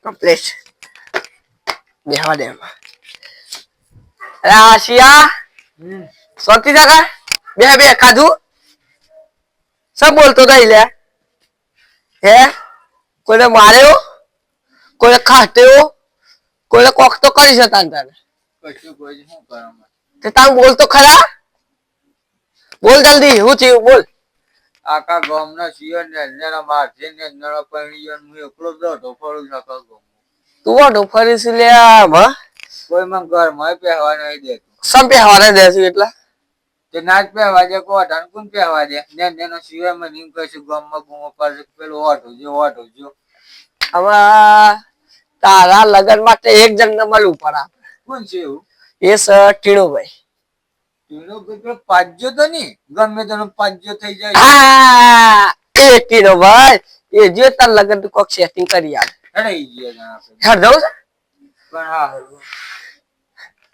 Complete બેહવા દે આશિયા સોતી જાગા બે બે ખાધું સબ બોલતો તો લે હે કોઈને માર્યો કોઈને ખાટ્યો કોઈને કોક તો કરી શકતા તારે કશું કોઈ શું કરવા તે તાર બોલ તો ખરા બોલ જલ્દી હું થયું બોલ આખા ગામના સિયર ને અંજાના મારજે ને અંજાના પૈણીયન હું એકલો જ હતો ફરું આખા ગામ તું વાટો ફરીશ લે કોઈ મને ઘરમાં પહેવા નહીં દેતું સમ પહેવાને દેશું એટલા તે નાચ પહેવા દે કોટાને કોણ પહેવા દે ને એનો સિવાય મને એમ કહીશું ગામમાં ગુમો પડશે પેલું ઓઢો જો હવે તારા લગન માટે એક જણને મળવું પડે કોણ છે એવું એ સ ટીણુભાઈ ટીણો પેલો પાજ્યો તો નહીં ગમે તેનો પાજ્યો થઈ જાય હા એ ટીણુભાઈ એ જે તાર લગન તું કોક સેટિંગ કરી યાર હેડઈ ગયા હેડ જવું છે પણ હા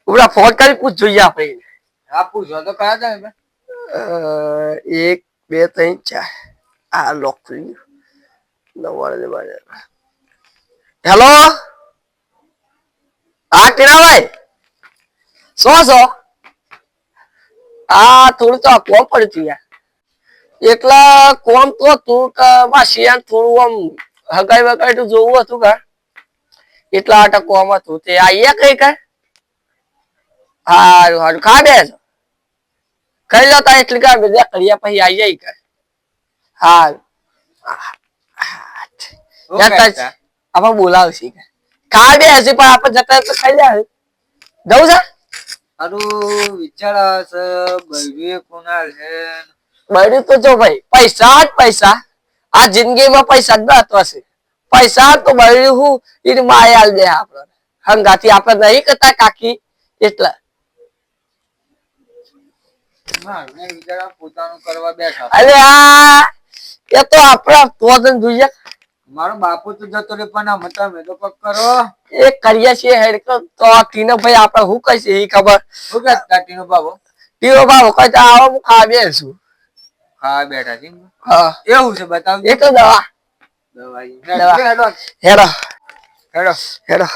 ઉડા ફોન કરી પૂછ જોઈએ આપણે હા પૂછો તો કયા તમે 1 2 3 4 આ લોક ખુલી ગયું હેલો હા ટીણાભાઈ સો આ થોડું તો કોમ પડ્યું યાર એટલા કોમ તો તું કે માસિયા થોડું આમ હગાઈ વગાઈ તો જોવું હતું કા એટલા આટા કોમ હતું તે આયા કઈ કઈ હારું હારું ખા બે કઈ લો તા એટલી કા બધા કર્યા પછી આઈ જાય કઈ હારું આપણે બોલાવશી ખા બે હશે પણ આપણે જતા તો ખાઈ જાય જવું છે હારું વિચાર છે બૈરી કોના છે બૈરી તો જો ભાઈ પૈસા જ પૈસા આ જિંદગીમાં પૈસા જ મહત્વ છે પૈસા તો બૈરી હું એની માયાલ દે આપણે હંગાથી આપણે નહીં કરતા કાકી એટલા પોતાનું કરવા બેઠા અરે આ એ તો આપણા પોતન જોઈએ મારો બાપુ તો જતો રે પણ આમ તમે તો પક કરો એ કરીએ છીએ હેડ તો ટીનો ભાઈ આપણે હું કહીશ એ ખબર શું કહેતા ટીનો બાબો કઈ આવો હું ખા બેસું હા બેઠા છે હા એવું છે બતાવજો એ તો દવા હેડો હેડો હેડો હેડો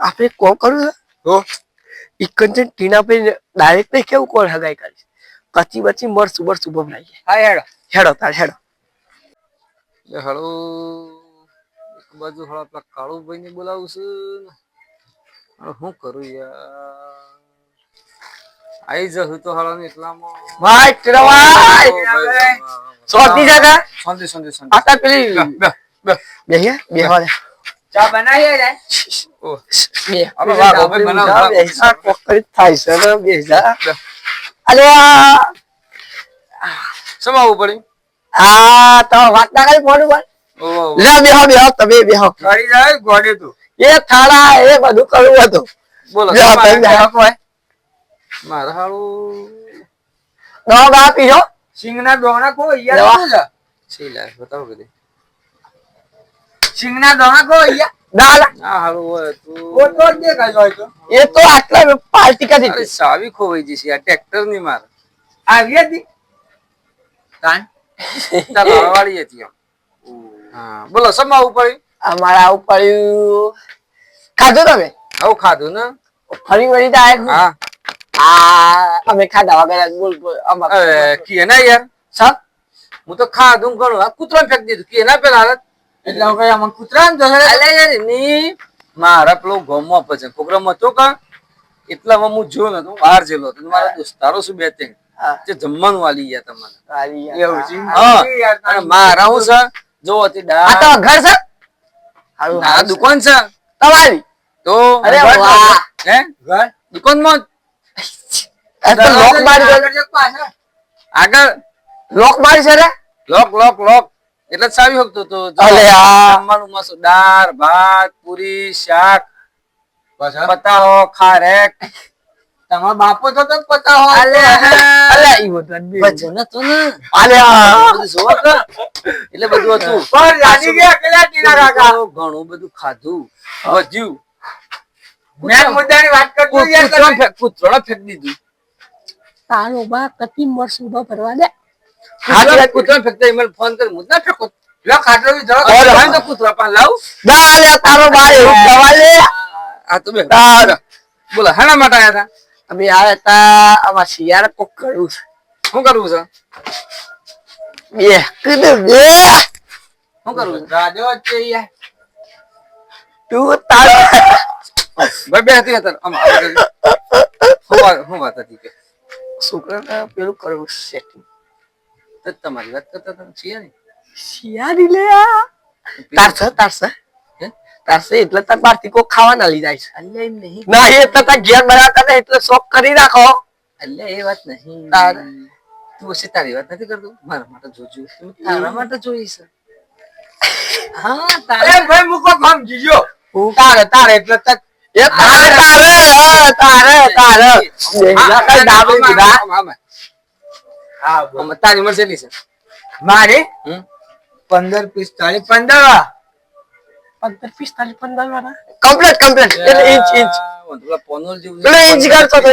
આપણે કોમ કરું તો ઇકંજન ટીના ભાઈ ડાયરેક્ટ નહીં કેવું કોણ હગાઈ કરીશ કચી બચી મર સુબર શુભમ લાગીએ હા હેડો હેડો તાર હેડો હેડો એક બાજુ હળા પેલા કાળુભાઈ ને બોલાવું છું શું કરું યાર આઈ જશું તો હળા ને એટલામાં ભાઈ ટીનાભાઈ સોતી જાગા સંધી આતા પેલી બેહ્યા બેહવા દે ચા બનાવી રે ઓ બે હવે વાહ ભાઈ બનાવ બેસા કોકરી થાય છે ને બેસા અલે સમાવું પડી આ તો વાત ના કરી ફોન ઉપર લે બેહો તમે બેહો ગાડી જાય ગોડે તું એ થાળા એ બધું કરવું હતું બોલો કોઈ મારા હાળું દવા બા પીજો સિંગના દોણા કો યાર શું છે સીલા બતાવો કે સિંગના દોણા કો યાર દાલા આ હાળું હોય તું ઓ તો દેખાય જાય તો એ તો આટલા પાર્ટી કરી અરે સાવી ખોવાઈ જશે આ ટ્રેક્ટર ની માર આવી હતી કાન તાલાવાળી હતી હા બોલો સમાવું પડી અમારા ઉપર ખાધું તમે આવું ખાધું ને ફરી વળી આયા હા આ અમે ખાધા વગર બોલ અરે કે ના યાર સબ હું તો ખાધું ઘણું આ કૂતરા ફેંક દીધું કે ના પેલા હાલત એટલે હવે આમાં કૂતરા ને જશે અલે યાર ની મારા પેલો ગોમમાં પછી પ્રોગ્રામ હતો કા એટલામાં હું જો નતો બહાર જેલો હતો મારા દોસ્તારો શું બે તે જે જમવાનું વાલી ગયા તમને એવું છે હા મારા હું છે જો હતી આ તો ઘર છે આ દુકાન છે તમારી તો અરે વાહ હે ઘર દુકાનમાં તો લોક મારી આગળ લોક મારી છે રે લોક એટલે સાવી શકતો તો અલે આ જમવાનું મસ્ત દાળ ભાત પૂરી શાક પતાવો ખારેક તમારો બાપો તો પતાવો અલે ઈ બધું ભજન તો ને અલે બધું જોવો કે એટલે બધું હતું પર રાજી ગયા કેલા ટીના કાકા ઘણું બધું ખાધું વધ્યું મેં મુદ્દાની વાત કરતો યાર કૂતરો ફેંક દીધું તારો બા કતી મરસ ઉભા ભરવા દે કૂતરા ફેંકતા એમને ફોન કરી હું ના ફેંકો લો ખાટલો બી જવા તો કૂતરા પાન લાવ ના લે તારો બા એવું કહેવા લે આ તો બે તાર બોલો હેના માટે આયા હતા અમે આવ્યા તા આમાં શિયાળ કોક કર્યું છે શું કરવું છે બે કીધું બે શું કરવું છે રાજો છે યાર તું તારો ભાઈ બે હતી હતા આમ હું વાત હતી કે છોકરાને પેલું કરવું સેટિંગ તો તમારી વાત કરતા હતા છીએ ને શિયાળી લે તારશે હે એટલે તાર બહારથી કોક ખાવા ના લઈ જાય છે અલ્યા એમ નહીં ના એટલે તાર ઘેર બનાવતા ને એટલે શોખ કરી રાખો અલ્યા એ વાત નહીં તાર તું હશે તારી વાત નથી કરતો મારા માટે જોજો તમે તારા માટે જોઈ છે હા તારે ભાઈ મૂકો કામ જીજો તારે એટલે એ તારે ડાબરી દીધા હા તારી ઉંમર કેટલી છે મારે 15 45 15 15 વાળા કમ્પ્લીટ એટલે ઇંચ પેલા પોનોલ જેવું પેલો ઇંચ કરતો તો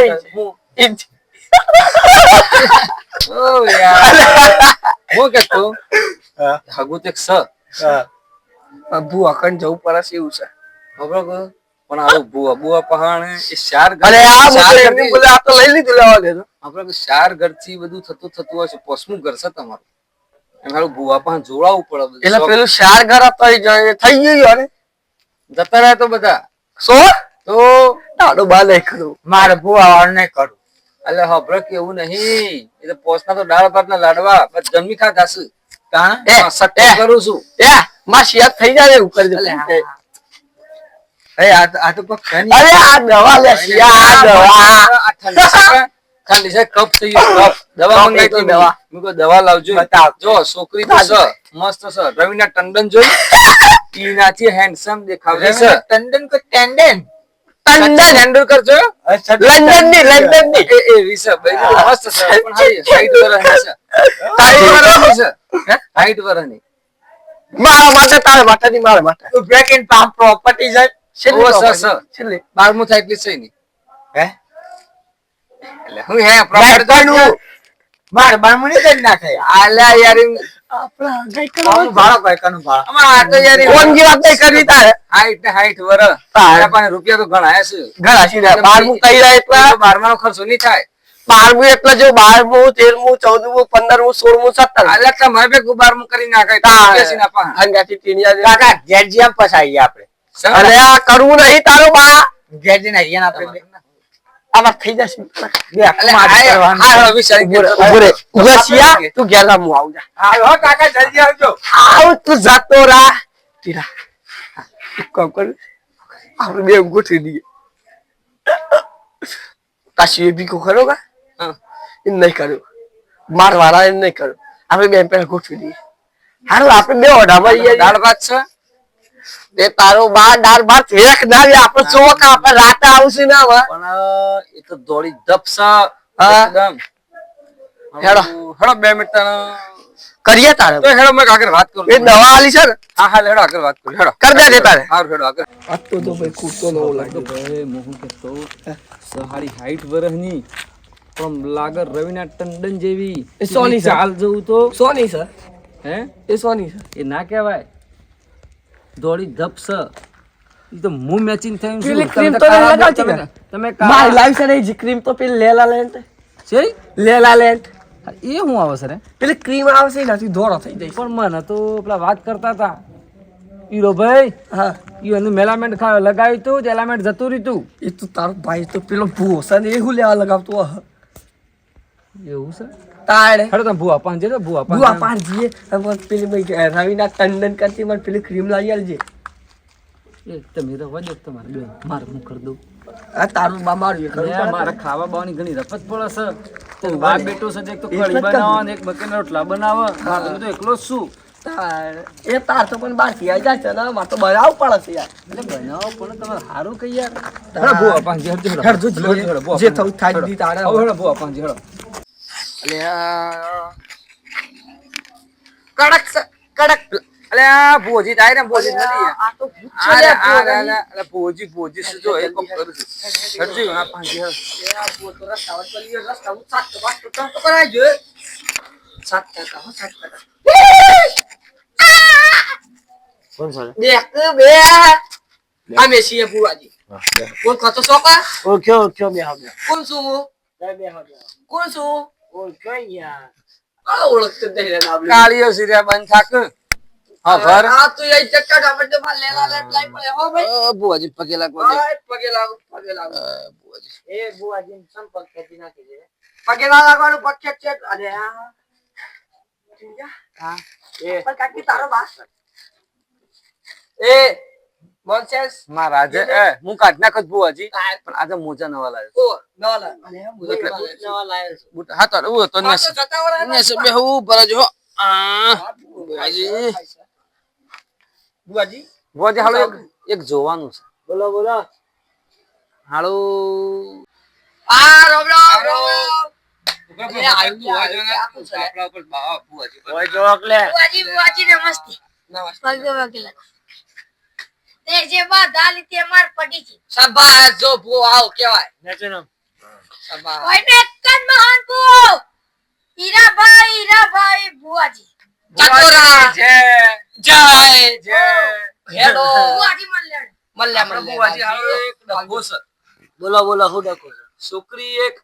ઇંચ ઓ યાર હું કેતો હગુ તે સ ભૂ અખંડ જવું પડે છે એવું છે ખબર કો પણ આવું બુઆ પહાણ એ ચાર અરે આ ઘર બોલે આ તો લઈ લીધું લેવા દે આપણે ચાર ઘર થી બધું થતું હોય છે પોસમું ઘર છે તમારું એમ હારું બુઆ પહાણ જોડાવવું પડે એટલે પેલું શાર ઘર હતો થઈ ગયું ને જતા રહ્યા તો બધા તો તાડો બા નહીં કરું મારે બુઆ વાળ નહીં કરું એટલે હબરે કેવું નહીં એ તો પોસના તો દાળ ભાત ના લાડવા બસ જમી ખા ખાશું સટ્ટો કરું છું માં શિયાળ થઈ જાય એવું કરી દે આ તો અરે આ દવા લે શિયાળ દવા ખાલી છે કપ થઈ ગયો કપ દવા મંગાવી દવા મેં દવા લાવજો જો છોકરી તો છે મસ્ત છે રવિના ટંડન જોઈ ટીનાથી હેન્ડસમ દેખાવે છે ટંડન કો ટેન્ડન તેંડુલકર જો લંડન ની એ વિશે મસ્ત છે પણ હાઈટ વરની છે હાઈટ વરની મારા માટે તારા માટે ની મારા માટે તું બ્રેક ઇન પામ પ્રોપર્ટી જાય છેલ્લે 12મું થાય એટલી છે ની હે એટલે હું હે પ્રોપર્ટી માર બારમું ની કરી નાખે આલા યાર આપણા ગઈ કરવાનું ભાડો કઈ કનું ભાડો અમાર આ તો યાર કોણજી વાત નહીં કરવી તારે હાઈટ ને હાઈટ વર તારા પાસે રૂપિયા તો ઘણા છે ઘણા સીધા 12મું થઈ જાય એટલે 12માનો ખર્ચો નહીં થાય 12મું એટલે જો 12મું 13મું 14મું 15મું 16મું 17 આલા તમારે બે 12મું કરી નાખે બેસી ના પા અંગાથી ટીનિયા કાકા જેજી આમ પસાઈ આપણે અરે આ કરવું નહીં તારો બા જેજી ના રિયાન આપણે આવા થઈ જશે ઉભો શિયા તું ઘેર હું આવું જા હાલો કાકા જલ્દી આવજો આવ તું જાતો રા તીરા કામ કર આપણે બે ગોઠવી દઈએ કાશી એ બીકો ખરો કા એ નહીં કર્યો માર વાળા એ નહીં કર્યો આપણે બે પેલા ગોઠવી દઈએ હારું આપણે બે ઓઢામાં દાળ ભાત છે બે તારો બા દાળ ભાત વેખ ના રે આપણે ચોક આપણે રાતે આવશે ના પણ એ તો દોડી ધપસા એકદમ હેડો હેડો 2 મિનિટ કરીએ તારે તો હેડો મેં આગળ વાત કરું એ દવા આલી છે ને હા હા હેડો આગળ વાત કરું હેડો કર દે તારે હારું હેડો આગળ આટલો તો ભાઈ કૂદતો ન લાગે ભાઈ મોહુ કેતો સહારી હાઈટ વરહની પણ લાગર રવિના ટંડન જેવી એ સોની છે. ચાલ જવું તો સોની છે હે એ સોની છે એ ના કહેવાય દોડી ધપસ ઈ તો મું મેચિંગ થયું પેલી cream તો નહીં લગાવતી કે? તમે મારી લાઈફ છે ને જે ક્રીમ તો પેલી લેલા લેન્ટ છે લેલા લેન્ટ એ હું આવે છે રે પેલી ક્રીમ આવશે ને ધોળો થઈ જાય પણ મને તો પેલા વાત કરતા હતા ઈરો ભાઈ હા ઈ એનું મેલામેન્ટ લગાવ્યું તું એલામેન્ટ જતું રહ્યું એ તો તારો ભાઈ તો પેલો ભૂવો છે ને એ હું લેવા લગાવતો હે એવું છે તારે હેડો તમે ભૂવા પાંજે તો ભૂવા ભૂવા પાર જીએ અને પેલી ભાઈ રવિના ટંડન કરતી મને પેલી ક્રીમ લાવી આલજે એ તમે તો વજો તમારે બે માર હું કરી દઉં આ તારું બા મારું એ કરું લે, મારે ખાવા બાવાની ઘણી રફત પડે છે તો બાપ બેટો છે એક તો કઢી બનાવો ને એક મકાઈના રોટલા બનાવો મારે તો એકલો જ છું તારે એ તાર તો પણ બાકી આવી જાય છે ને મારે તો બનાવવું પડે છે યાર એટલે બનાવો પણ તમારે સારું કઈ યાર હેડો ભૂવા પાંજે હેડો હેડજો જે થયું થાય દી તારે હેડો ભૂવા પાંજે હેડો કડક છે કડક અલે આ ભોજી થાય ને ભોજી નથી યાર. આ તો ભૂત છે લે, અલે ભોજી શું જો એક કપ કરું છું સરજી આ પાંચ આ ભૂત તો રસ્તા પર પડી ગયો, રસ્તા ઉપર સાત તો કરાય જો. 7 હો 7. કોણ છે બે અમે છીએ બુવાજી. કોણ ખાતો સોકા? ઓળખ્યો બે હવે કોણ છું હું? બે હવે કોણ છું? ઓળખ્યો યાર આ ઓળખતો જ નહીં રે નામ. કાળીઓ સિરિયા બંધ થાક હા ભર આ તો એ ચક્કા ડાબડે માં લેલા લે લાઈ પડે હો ભાઈ. ભોજી પગે લાગવા દે ભાઈ પગે લાગો ભોજી એ બુઆજી સંપર્ક ખેતી નાખી દે પગે ના લાગવાનું પગ છે. અરે આ હા એ પણ કાકી તારો બાસ એ મોન્સેસ મારા આજે હું કાઢ નાખત ભોજી પણ આજે મોજા નવા લાવ્યો ઓ નોલા અને મુજે નવા લાવ્યો છું બુટ હા તો હું તો ને જતા વરા ને સે બે હું પર જો ભોજી બુવાજી ભોજી હાલો એક જોવાનું છે બોલો હાલો આ રોમ અરે આયુ આપણા ઉપર બાવા ભોજી ઓય જોક લે बुआजी नमस्ते भाग्य भाग्य लगा ते जे बात डाली ते मार पड़ी थी શાબાશ જો ભો આવ કેવાય નેચનમ શાબાશ ओए ने कन महान को हीरा भाई बुआजी ચકોરા જય જય હેલો बुआजी मन ले મલ્યા ભોજી હાલો એક ડબ્બો છે બોલો હું ડકો છોકરી એક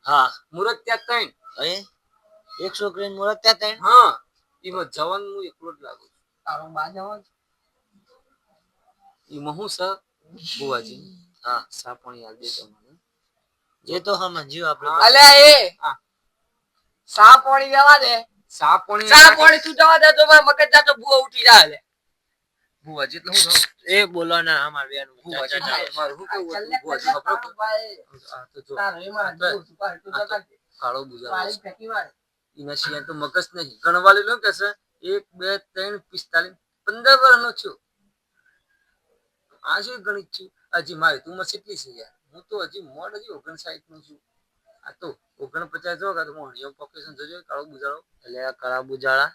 હા મુરત ત્યાં ત્રણ એ એક છોકરીને મુરત ત્યાં તઈ હા એમાં જવાન હું એકલો જ લાગુ તારો બાજવા એમાં હું છે ભુવાજી હા સાપણ યાદ દે તમને જે તો સમજ્યું આપણે અલ્યા એ હા. સા પાણી જવા દે સાપણ સા પાણી તું જવા દે તો મારા મગજ જાતો ભૂવો ઉઠી જાય લે ભુવાજી એટલે હું એ બોલો ના અમાર બેનું ભુવાજી ચાચા મારું શું કેવું ચાલ લે, હતું ભુવાજી ચાલ લે, ખબર ભાઈ. આ તો જો તારો એમાં જો સુપારી તું જતા દે. કાળો બુજારો પાણી ફેંકી માર. એના સિવાય તો મગજ નહીં ગણવાલી લો કે છે 1 2 3 45 15 વર્ષનો છું આ શું ગણિત છું હજી મારી તું ઉંમર કેટલી છે યાર હું તો હજી મોડ હજી 59 નો છું આ તો 49 જો કા તો મોહણીઓ પોપ્યુલેશન જોજો કાળો બુજારો એટલે આ કળા બુજાળા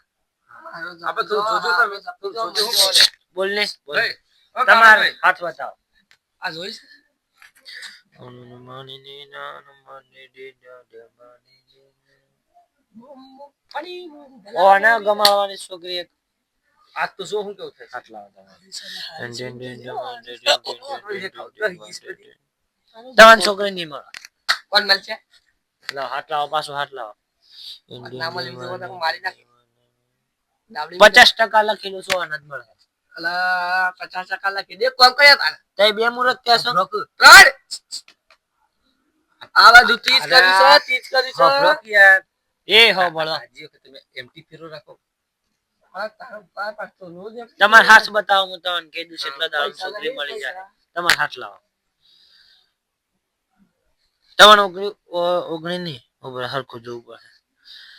આપણે તો જોજો તમે જોજો હું બોલ ને બોલ ભાઈ તમાર હાથ બતાવો આ જોઈશ ઓ ના ગમાવાની છોકરી એક આ તો જો હું કેવું થાય હાથ લાવો તમારી છોકરી નહીં મળે કોણ મળશે લાવો હાથ લાવો પાછો હાથ લાવો ના મળી તો બધા મારી નાખ ડાબડી 50% લખેલું છો અનાજ મળે અલા 50% લખી દે કોમ કર્યા તારે તે બે મુરત ત્યાં છો ત્રણ આ બાજુ 30 કરીશો 30 કરીશો યાર એ હો બોલો આજે વખતે તમે એમટી ફેરો રાખો આ તારો પાય પાસ તો રોજ એક તમાર હાથ બતાવો હું તમને કહી દઉં એટલા દાડા છોકરી મળી જાય તમાર હાથ લાવો તમારે ઓગણી નહીં ઉપર હરખું જોવું પડે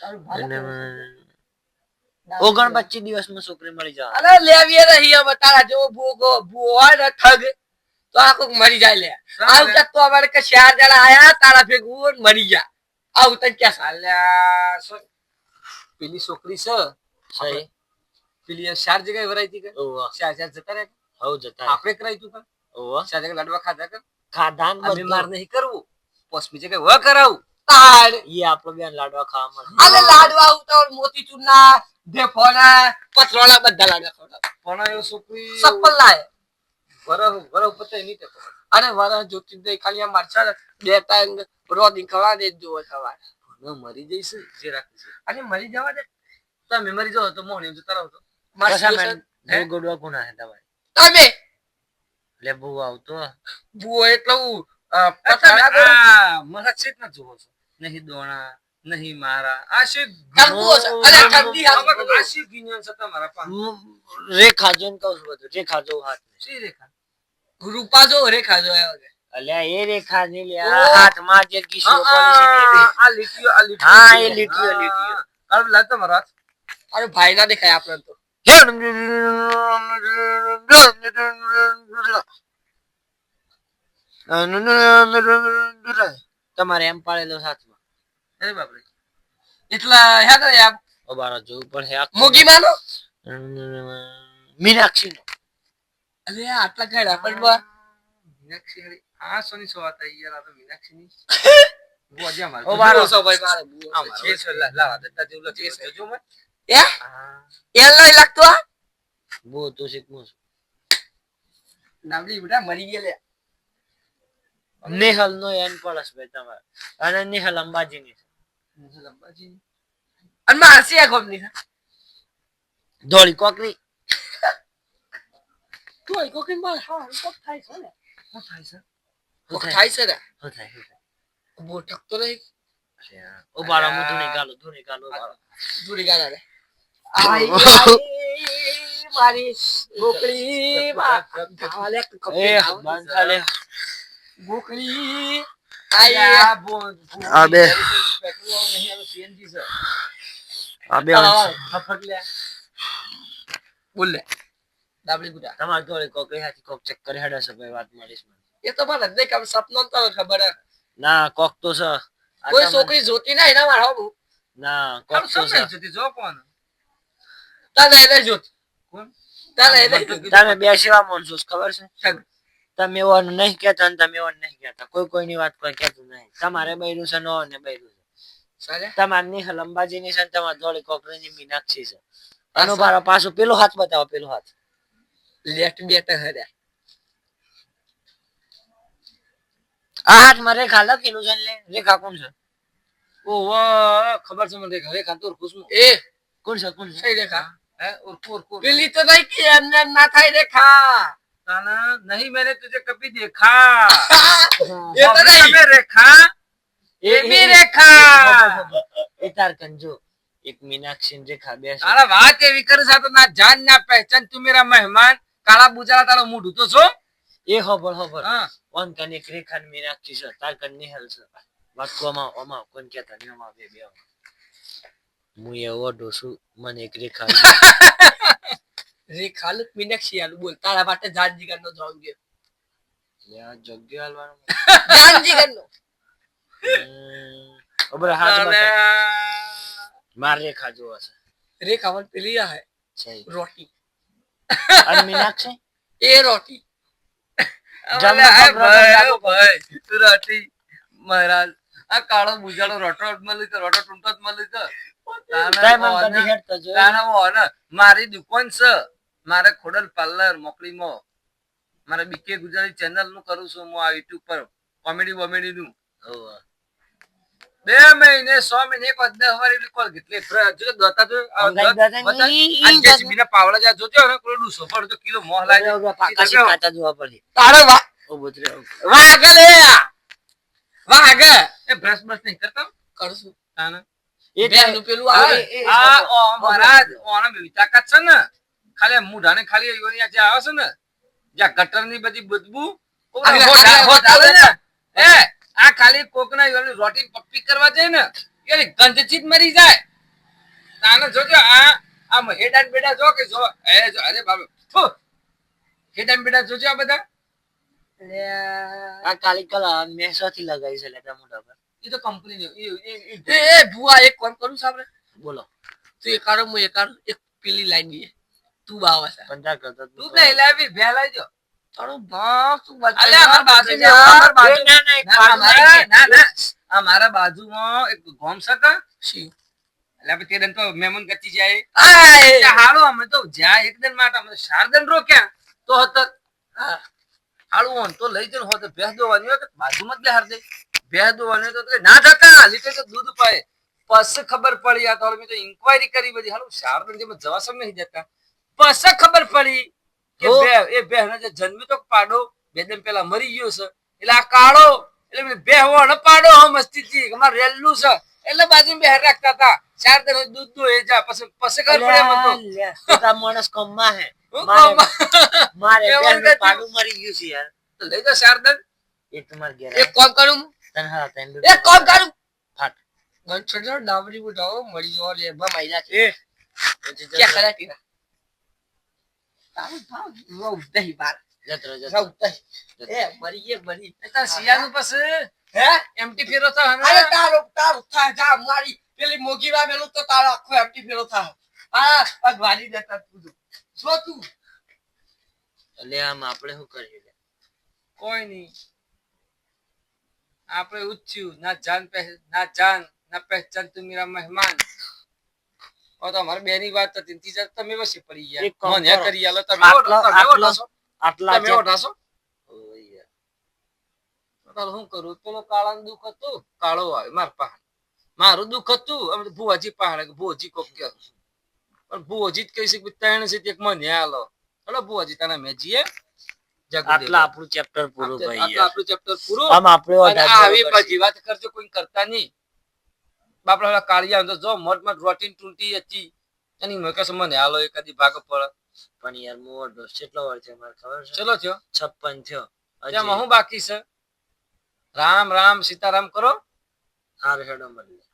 તારું ભાડું ઓગણ 25 દિવસમાં છોકરી મળી જાય અરે લેવીએ રહી હવે તારા જેવો ભૂવો હોય ને ઠગ તો આ કોક મરી જાય લે આવ તક તો અમારે કે 4 જણા આયા તારા ભેગું મરી ગયા આવ તક કે અલ્યા પેલી છોકરી છે સહી પેલી 4 જગ્યાએ વરાઈ હતી કે ઓવા 4 જતા રહે હવ જતા આપણે કરાઈ તું પણ ઓવા 4 જગ્યા લાડવા ખાધા કે ખાધાન અમે માર નહીં કરવું પોસ્મી જગ્યાએ વ કરાવું તાર ઈ આપણો બેન લાડવા ખાવા મળે આલે લાડવા ઉતાવળ મોતીચૂરના ઢેફોના પથરોના બધા લાડવા ખવડાવ પણ એ છોકરી સપલ લાય વરહ પતે નહીં તે અરે વરા જોતી દે ખાલી આ મારછા બે ટાઈમ રોદી ખવા દે જો સવાર મરી જઈશ જે રાખીશ અને મરી જવા દે તમે મરી જાવ તો મોહણી જતા રહો તો કશા મારછા મેં બે ગોડવા કોના હે તમારે તમે લે બહુ આવતો બુઓ એટલું મારા ચેત ના જોવો છો નહીં દોણા નહીં મારા આ છે ટંકુઓ છે અરે ઠંડી હાથ આ છે ગિન્યાન છે તમારા પાસે રેખા જોઈને કહું છું બધું રેખા જો હાથ શી રેખા રૂપા જો રેખા જો અલ્યા એ રેખા ની લે ઓહ. હાથમાં જે કિસ્સો પડી છે ને એ. આ લીટીઓ હા, એ લીટીઓ, લીટીઓ. અરે લાવ તમારો હાથ અરે ભાઈ ના દેખાય આપણે તો તમારે એમ પાડેલો સાથમાં અરે બાપરે એટલા હે તો યાર અબારો જોવું પડે મોગી માનો મીનાક્ષી નો અરે આટલા કઈ પણ મીનાક્ષી હરી આ સોની સો હતા યાર આ તો મીનાક્ષી ની બોજે માર ઓ મારો સો ભાઈ મારો આ મારો છે લાવા દત્તા જેવું લખી જોજો મે એ લઈ લાગતો આ બહુ તો શીખવું નામલી બેટા મરી ગયા લે નેહલ નો એન પડસ ભાઈ તમારે અને નેહલ અંબાજી ની લંબાજી અને મારસી આ કંપની ધોળી કોકરી તું આઈ કોકિન બાર હા કોક થાય છે ને શું થાય છે કોક થાય છે ને શું થાય બોટક તો નહીં ઉબાળો હું ધૂણી ગાલો જુડી ગાના રે આઈ મારી ગોકળી ગાલે એ કપી બંધાલે ગોકળી આ બો આ બે પેટ્રોલ નહીં આ સીએનજી છે આ બે ફફટ લે બોલ લે ડાબલી ગુડા તમારે ધોળી કોકરી હાથી કોક ચેક કરી હેડે છે ભાઈ વાત મળીશ મને એ તો મને જ કામ સપનો તો ખબર હે ના કોક તો છે કોઈ છોકરી જોતી ના એના માર હો ના આમ કોક તો સમજ છે જતી જો કોણ તને એને જોત કોણ તને એને તમે બે સેવા માણસો છો, ખબર છે જોત તમે એવાનું નહીં કહેતા ને તમે એવાનું નહીં કહેતા કોઈ કોઈની વાત કોઈ કહેતું નહીં તમારે બૈરું છે નો ને બૈરું છે સાલે તમારે નિહલ અંબાજીની છે ને તમારે ધોળી કોકરીની મીનાક્ષી છે આનો ભારો પાછો પેલો હાથ બતાવો પેલો હાથ લેફ્ટ બેટર હરે આ હાથમાં રેખા લખેલું છે ને રેખા કોણ છે ઓહો ખબર છે મને ઘરે કાંતોર ખુશમુ એ કોણ છે સહી રેખા હે ઓર કોર પેલી તો નહીં કે એમને એમ ના થાય રેખા ताना नहीं मैंने तुझे कभी देखा ये तो नहीं हमें रेखा ये भी रेखा એ તાર કંજો એક મીનાક્ષી ને રેખા બે છે તારા વાત એવી કરે છે તો ના જાન ના પહેચાન તું મેરા મહેમાન કાળા બુજારા તારો મોઢું તો છો એ ખબર હા ઓન કને એક રેખા ને મીનાક્ષી છે તાર કન નિહલ છે વાકવામાં ઓમાં કોણ કહેતા નહીં ઓમાં બે બે હું એવો ડોસું મને એક રેખા રેખા લુક મીનાક્ષી આલુ બોલ તારા માટે જાન જીગર નો જવાબ દે યા જગ્યા હાલવાનું જાન જીગર નો ઓબર હાથ બતા માર રેખા જોવા છે રેખા વન પેલી આ હે સહી રોટી અને મીનાક્ષી એ રોટી ભાઈ તું રાતી મહારાજ આ કાળો બુજારો રોટો મળી તો રોટો ટૂંટો જ મળી તો મારી દુકાન છે મારે ખોડલ પાર્લર મોકલીમાં મારે બીકે ગુજરાતી ચેનલ નું કરું છું હું આ યુટ્યુબ પર કોમેડી બોમેડી નું 2 મહિને 100 મહિને એક વાર 10 વાર એટલી કોલ કેટલી જો દોતા જો આજે બીના પાવડા જા જોજો હવે કોઈ ડૂસો પણ તો કિલો મોહ લાગે પાકા કાચા જોવા પડે તારે વાહ ઓ બોતરે વાગ લે વાગ એ બ્રશ બ્રશ નહીં કરતા કરશું તાના એ બે નું પેલું આવે આ ઓ મહારાજ ઓના વિતાકાત છે ને ખાલી મુઢાને ખાલી યોની જે આવે છે ને જ્યાં ગટર ની બધી બદબુ આ ખાલી કોકના યોની રોટી પપ્પી કરવા જાય ને એની ગંધથી જ મરી જાય તાને જોજો આ હેડાન બેડા જો કે જો એ જો અરે બાબુ ફુ હેડાન બેડા જોજો આ બધા આ કાલી કલા મેસોથી લગાઈ છે લેતા મોટા પર એ તો કંપની ની એ ભુવા એક કોમ કરું સાબરે બોલો તું એકારો હું એકારો એક પેલી લાઈન દે તું બાવા છે પંજા કરતો તું નહીં લાવી ભે લાવજો તારો બાપ તું અલે અમાર બાજુ ના મારા બાજુમાં એક ગોમ સકા સી એટલે આપણે તે દન તો મહેમાન ગતિ જાય આય હાલો અમે તો જાય એક દિન માટે અમે 4 દિન રોક્યા તો હત હાલો ઓન તો લઈ જન હોત ભેંસ દોવાની હોય બાજુમાં જ બેહાર દે ભેંસ દોવાની તો ના જતા લીટર તો દૂધ પાય પછી ખબર પડી આ તો મેં તો ઇન્ક્વાયરી કરી બધી હાલો 4 દિન જેમાં જવા સમ નહીં જતા પછી ખબર પડી કે એ ભેંસ જે જન્મ્યો તો પાડો 2 દિન પહેલા મરી ગયો છે એટલે આ કાળો એટલે બે વણ પાડો મસ્તી થી અમાર રેલું છે એટલે બાજુ બેહાર રાખતા હતા 4 દિન દૂધ દો એ જા પછી ખબર પડે મને તો તા માણસ કમમાં હે હું મારે એવું બેન નથી. પાડું મરી ગયું છે યાર તો લઈ જા 4 દિન એ તમાર ઘેર એક કોમ કરું તન હા તન એક કોમ કરું ફાટ ગન છોડો ડાબરી ઉઠાવો મરી જવા લે બા મહિના છે એ કે કરે તીરા તારું ભાવ વો દહી બાર જતરો જાવ દહી એ મરી તાર સિયાનું પછી હે એમટી ફેરો તો અરે તારું થાય જા મારી પેલી મોગી વા મેલું તો તારો આખો એમટી ફેરો થાય આ વાલી દેતા તું જો તું એટલે આમ આપણે શું કરીએ લે? કોઈ નહીં આપણે ઉચ્ચ્યું ના જાન ના પહેચાન તું મેરા મહેમાન और तो हमारे बेनी बात तो तीन तीन તમે વસી પડી ગયા એક કામ મને કરો. કરી આલો તમે આટલા તમે ઓઢાસો તો હું કરું પેલો કાળાનું દુઃખ હતું કાળો આવે માર પાસે મારું દુઃખ હતું અમે ભુવાજી પાસે ભુવાજી કોક કે પણ ભુવાજી જ કહી છે કે ત્રણ છે એક મને આલો ચલો ભુવાજી તને મેં જીએ આટલા આપણું ચેપ્ટર પૂરું ભાઈ આટલા આપણું ચેપ્ટર પૂરું આમ આપણે અને આ આવી બધી વાત કરજો કોઈ કરતા નહીં બાપડા કાળિયા તો જો મોટ મોટ રોટીન ટૂંટી હતી એની મેં મને હાલો એકાદી ભાગ પડે પણ યાર મોટો કેટલો વાર છે મારે ખબર છે ચલો થયો 56 થયો તેમાં હું બાકી છે રામ રામ સીતારામ કરો હાર હેડો મળીએ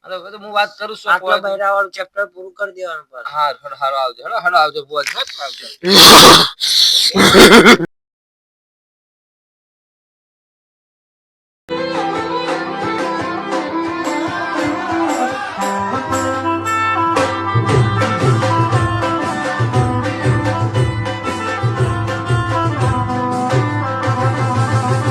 અરે હવે તો હું વાત કરું છું આટલા મહિના વાળું ચેપ્ટર પૂરું કરી દેવાનું પર હાર આવજો હેડો આવજો બુઆ આવજો